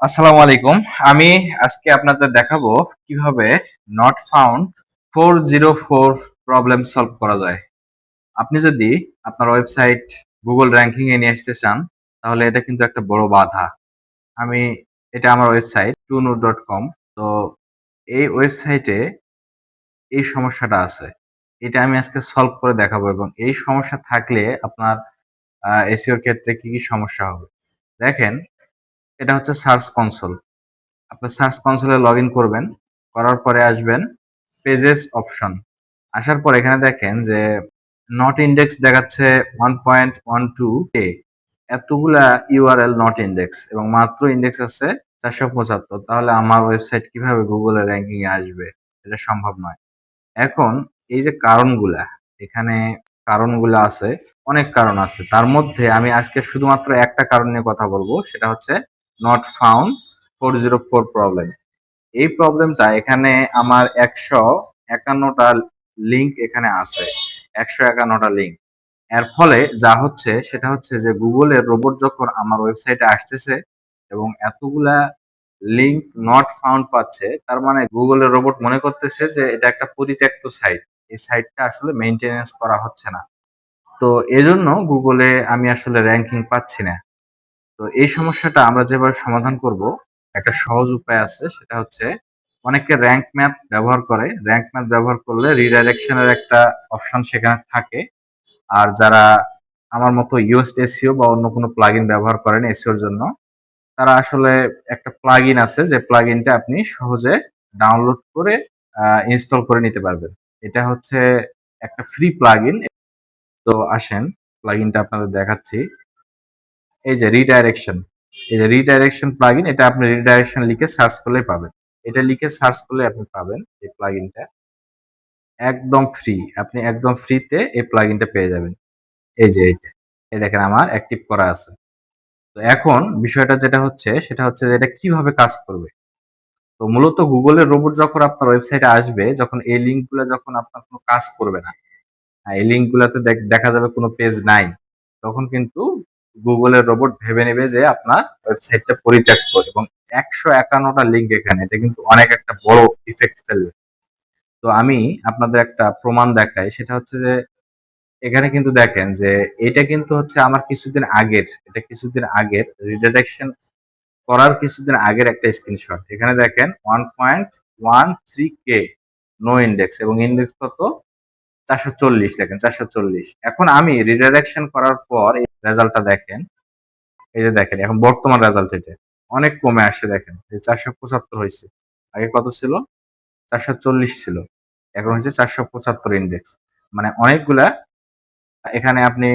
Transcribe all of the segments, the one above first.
আসসালামু আলাইকুম। আমি আজকে আপনাদের দেখাবো কিভাবে নট ফাউন্ড 404 প্রবলেম সলভ করা যায়। আপনি যদি আপনার ওয়েবসাইট গুগল র্যাঙ্কিং এ নিয়ে আসতে চান, তাহলে এটা কিন্তু একটা বড় বাধা। আমি এটা আমার ওয়েবসাইট tunur.com। তো এই ওয়েবসাইটে এই সমস্যাটা আছে। এটা আমি আজকে সলভ করে দেখাবো এবং এই সমস্যা থাকলে আপনার এসইও ক্ষেত্রে কি সমস্যা হবে। দেখেন, এটা হচ্ছে সার্চ কনসোল। আপনার সার্চ কনসোলে লগ ইন করবেন, করার পরে আসবেন পেজেস অপশন। আসার পর এখানে দেখেন যে নট ইন্ডেক্স দেখাচ্ছে 1.12 এতগুলা ইউআরএল নট ইন্ডেক্স এবং মাত্র ইন্ডেক্স আছে 475। তাহলে আমার ওয়েবসাইট কিভাবে গুগলে র্যাঙ্কিং এ আসবে? এটা সম্ভব নয়। এখন এই যে কারণগুলা, এখানে কারণগুলা আছে, অনেক কারণ আছে। তার মধ্যে আমি আজকে শুধুমাত্র একটা কারণ নিয়ে কথা বলবো, সেটা হচ্ছে নট ফাউন্ড 404 প্রবলেম। এই প্রবলেমটা এখানে আমার 151টা লিঙ্ক এখানে আছে, 151টা লিঙ্ক। এর ফলে যা হচ্ছে সেটা হচ্ছে যে গুগলের রোবট যখন আমার ওয়েবসাইটে আসতেছে এবং এতগুলা লিঙ্ক নট ফাউন্ড পাচ্ছে, তার মানে গুগলের রোবট মনে করতেছে যে এটা একটা পরিত্যক্ত সাইট, এই সাইটটা আসলে মেইনটেনেন্স করা হচ্ছে না। তো এজন্য গুগলে আমি আসলে র্যাঙ্কিং পাচ্ছি না। তো এই সমস্যাটা আমরা যেভাবে সমাধান করব, একটা সহজ উপায় আছে, সেটা হচ্ছে অনেকে র্যাঙ্ক ম্যাপ ব্যবহার করে। র্যাঙ্ক ম্যাপ ব্যবহার করলে রিডাইরেকশনের একটা অপশন সেখানে থাকে। আর যারা আমার মতো ইউএসড এসইও বা অন্য কোনো প্লাগইন ব্যবহার করেন এসইওর জন্য, তারা আসলে একটা প্লাগইন আছে, যে প্লাগইনটা আপনি সহজে ডাউনলোড করে ইনস্টল করে নিতে পারবেন। এটা হচ্ছে একটা ফ্রি প্লাগইন। তো আসেন প্লাগইনটা আপনাদের দেখাচ্ছি। এই যে রিডাইরেকশন, এই যে রিডাইরেকশন প্লাগইন, এটা আপনি রিডাইরেকশন লিখে সার্চ করলেই পাবেন। এটা লিখে সার্চ করলে আপনি পাবেন এই প্লাগইনটা একদম ফ্রি। আপনি একদম ফ্রিতে এই প্লাগইনটা পেয়ে যাবেন। এই যে এইটা, এই দেখেন আমার অ্যাক্টিভ করা আছে। তো এখন বিষয়টা যেটা হচ্ছে সেটা হচ্ছে যে এটা কিভাবে কাজ করবে। তো মূলত গুগলের রোবট যখন আপনার ওয়েবসাইটে আসবে, যখন এই লিঙ্কগুলো যখন আপনার কোনো কাজ করবে না, এই লিঙ্কগুলোতে দেখা যাবে কোনো পেজ নাই, তখন কিন্তু গুগলের রোবট ভেবে নেবে যে আপনার ওয়েবসাইটটা পরিত্যক্ত এবং 151টা লিঙ্ক এখানে, এটা কিন্তু অনেক একটা বড় ইফেক্ট ফেলবে। তো আমি আপনাদের একটা প্রমাণ দেখাই, সেটা হচ্ছে যে এখানে কিন্তু দেখেন যে এটা কিন্তু হচ্ছে আমার কিছুদিন আগের, এটা কিছুদিন আগের রিডাইরেকশন করার কিছুদিন আগের একটা স্ক্রিনশট। এখানে দেখেন 1.13 কে নো ইন্ডেক্স এবং ইন্ডেক্স কত 440, দেখেন 440। এখন আমি রিডাইরেকশন করার পর এই রেজাল্টটা দেখেন। এই যে দেখেন এখন বর্তমান রেজাল্ট, এটা অনেক কমে আসছে। দেখেন যে 475 হয়েছে, আগে কত ছিল? 440 ছিল, এখন হচ্ছে 475 ইন্ডেক্স। মানে অনেকগুলা এখানে আপনি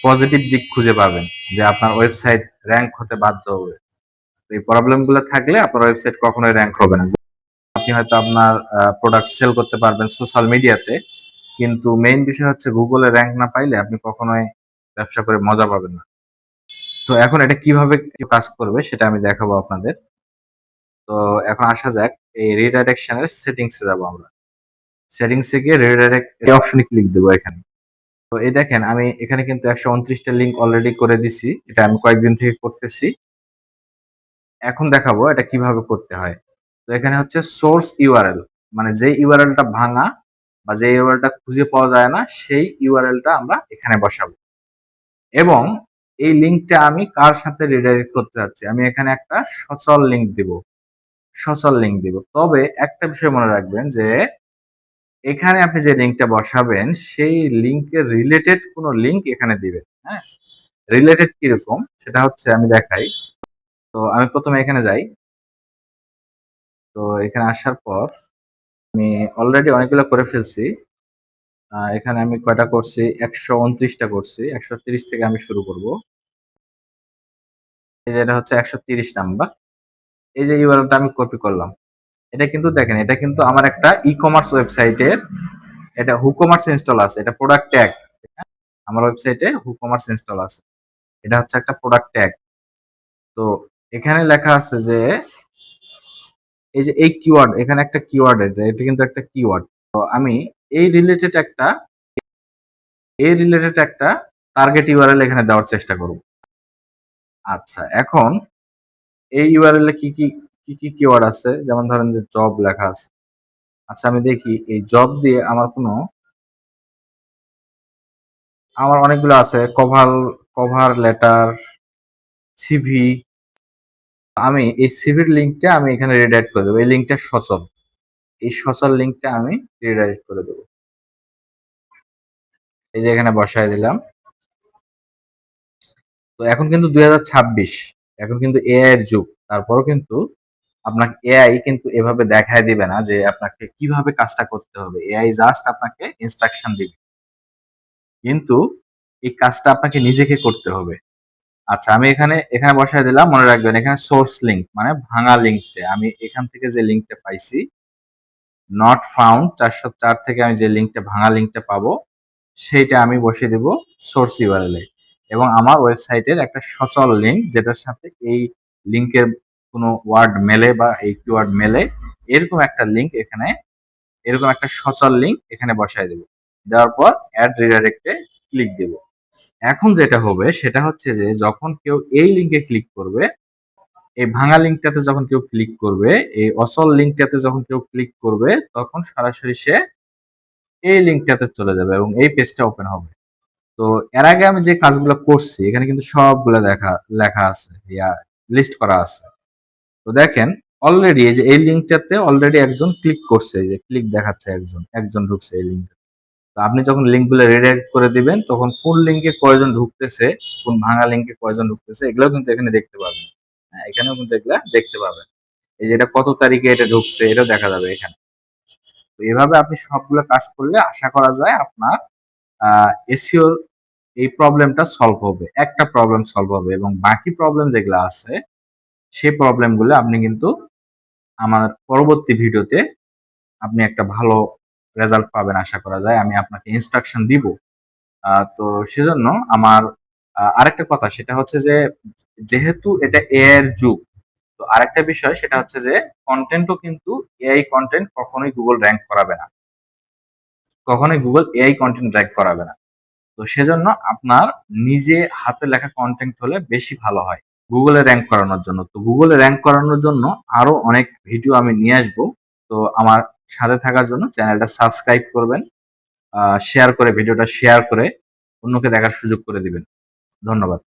পজিটিভ দিক খুঁজে পাবেন যে আপনার ওয়েবসাইট র্যাঙ্ক হতে বাধ্য হবে। তো এই প্রবলেমগুলো থাকলে আপনার ওয়েবসাইট কখনোই র্যাঙ্ক হবে না। আপনি হয়তো আপনার প্রোডাক্ট সেল করতে পারবেন সোশ্যাল মিডিয়াতে, কিন্তু মেইন বিষয় হচ্ছে গুগলে র্যাঙ্ক না পাইলে আপনি কখনোই ব্যবসা করে মজা পাবেন না। তো এখন এটা কিভাবে কাজ করবে সেটা আমি দেখাবো আপনাদের। তো এখন আসা যাক, এই রিডাইরেকশনের সেটিংস এ যাবো আমরা। সেটিংস এ গিয়ে রিডাইরেক্ট এই অপশনে ক্লিক দেবো এখানে। তো এই দেখেন আমি এখানে কিন্তু 129টা লিঙ্ক অলরেডি করে দিছি। এটা আমি কয়েকদিন থেকে করতেছি। এখন দেখাবো এটা কিভাবে করতে হয়। তো এখানে হচ্ছে সোর্স ইউআরএল, মানে যে ইউআরএলটা ভাঙা বা যে ইউআরএলটা খুঁজে পাওয়া যায় না, সেই ইউআরএলটা আমরা এখানে বসাবো। এবং এই লিঙ্কটা আমি কার সাথে রিডাইরেক্ট করতে যাচ্ছি, আমি এখানে একটা সচল লিঙ্ক দিব। সচল লিঙ্ক দিব। তবে একটা বিষয় মনে রাখবেন যে এখানে আপনি যে লিঙ্কটা বসাবেন সেই লিঙ্কের রিলেটেড কোনো লিঙ্ক এখানে দিবেন। হ্যাঁ, রিলেটেড কিরকম সেটা হচ্ছে আমি দেখাই। তো আমি প্রথমে এখানে যাই। তো এখানে আসার পর আমি অলরেডি অনেকগুলো করে ফেলছি। এখানে আমি কয়টা করছি? 129টা করছি। 130 থেকে আমি শুরু করব। এই যে এটা হচ্ছে 130 নাম্বার। এই যে ইউআরএলটা আমি কপি করলাম। এটা কিন্তু দেখেন, এটা কিন্তু আমার একটা ই-কমার্স ওয়েবসাইটের, এটা হুকমার্স ইনস্টল আছে। এটা প্রোডাক্ট ট্যাগ। আমার ওয়েবসাইটে হুকমার্স ইনস্টল আছে। এটা হচ্ছে একটা প্রোডাক্ট ট্যাগ। তো এখানে লেখা আছে যে এই যে এই কিওয়ার্ড, এখানে একটা কিওয়ার্ড, এটা কিন্তু একটা কিওয়ার্ড। তো আমি এই রিলেটেড একটা এই রিলেটেড একটা টার্গেট ইউআরএল এখানে দেওয়ার চেষ্টা করব। আচ্ছা, এখন এই ইউআরএল এ কি কি কিওয়ার্ড আছে, যেমন ধরেন যে জব লেখা আছে। আচ্ছা আমি দেখি এই জব দিয়ে আমার অনেকগুলো আছে, কভার লেটার, সিভি। আমি এই সিভির লিঙ্কটা আমি এখানে রিডাইরেক্ট করে দেবো। এই লিঙ্কটা সচল, এই সচল লিঙ্কটা আমি রিডাইরেক্ট করে দেবো। এই যে এখানে বসায় দিলাম। তো এখন কিন্তু 2026, এখন কিন্তু এআই এর যুগ। তারপরও কিন্তু আপনাকে এআই কিন্তু এভাবে দেখায় দিবে না যে আপনাকে কিভাবে কাজটা করতে হবে। এআই জাস্ট আপনাকে ইনস্ট্রাকশন দিবে, কিন্তু এই কাজটা আপনাকে নিজেকে করতে হবে। আচ্ছা আমি এখানে বসায় দিলাম। মনে রাখবেন এখানে সোর্স লিঙ্ক মানে ভাঙা লিঙ্কটা, আমি এখান থেকে যে লিঙ্কটা পাইছি নট ফাউন্ড 404 থেকে আমি যে লিঙ্কটা ভাঙা লিঙ্কটা পাবো সেইটা আমি বসিয়ে দেব সোর্স ইউআরএল এ, এবং আমার ওয়েবসাইটের একটা সচল লিঙ্ক যেটার সাথে এই লিঙ্কের কোনো ওয়ার্ড মেলে বা এই কিওয়ার্ড মেলে, এরকম একটা লিঙ্ক এখানে, এরকম একটা সচল লিঙ্ক এখানে বসায় দেব। দেওয়ার পর অ্যাড রিডাইরেক্টে ক্লিক দেব। এখন যেটা হবে সেটা হচ্ছে যে যখন কেউ এই লিঙ্কে ক্লিক করবে, এই ভাঙা লিঙ্কটাতে যখন কেউ ক্লিক করবে, এই অচল লিঙ্কটাতে যখন কেউ ক্লিক করবে, তখন সরাসরি সে এই লিঙ্কটাতে চলে যাবে এবং এই পেজটা ওপেন হবে। তো এর আগে আমি যে কাজগুলো করছি এখানে কিন্তু সবগুলো লেখা আছে, লিস্ট করা আছে। তো দেখেন অলরেডি এই যে এই লিঙ্কটাতে অলরেডি একজন ক্লিক করছে, এই যে ক্লিক দেখাচ্ছে, একজন ঢুকছে এই লিঙ্কে। তো আপনি যখন লিঙ্কগুলো রিডাইরেক্ট করে দিবেন তখন কোন লিঙ্কে কয়জন ঢুকতেছে, কোন ভাঙা লিঙ্কে কয়জন ঢুকতেছে, এগুলো কিন্তু এখানে দেখতে পাবেন। হ্যাঁ, এখানেও কিন্তু এগুলা দেখতে পাবেন। এই যে এটা কত তারিখে এটা ঢুকছে এটাও দেখা যাবে এখানে। তো এভাবে আপনি সবগুলো কাজ করলে আশা করা যায় আপনার এসইও এই প্রবলেমটা সলভ হবে, একটা প্রবলেম সলভ হবে, এবং বাকি প্রবলেম যেগুলো আছে সেই প্রবলেমগুলো আপনি কিন্তু আমার পরবর্তী ভিডিওতে আপনি একটা ভালো রেজাল্ট পাবেন আশা করা যায়। আমি আপনাকে ইনস্ট্রাকশন দিব। তো সেজন্য আমার আরেকটা কথা সেটা হচ্ছে যে যেহেতু এটা এআই এর যুগ, তো আরেকটা বিষয় সেটা হচ্ছে যে কন্টেন্টও কিন্তু এআই কন্টেন্ট কখনোই গুগল র্যাঙ্ক করাবে না, কখনোই গুগল এআই কন্টেন্ট র্যাঙ্ক করাবে না। তো সেজন্য আপনার নিজে হাতে লেখা কন্টেন্ট হলে বেশি ভালো হয় গুগলে র্যাঙ্ক করানোর জন্য। তো গুগলে র্যাঙ্ক করানোর জন্য আরো অনেক ভিডিও আমি নিয়ে আসবো। তো আমার সাথে থাকার জন্য চ্যানেলটা সাবস্ক্রাইব করবেন, শেয়ার করে ভিডিওটা শেয়ার করে অন্যকে দেখার সুযোগ করে দিবেন। ধন্যবাদ।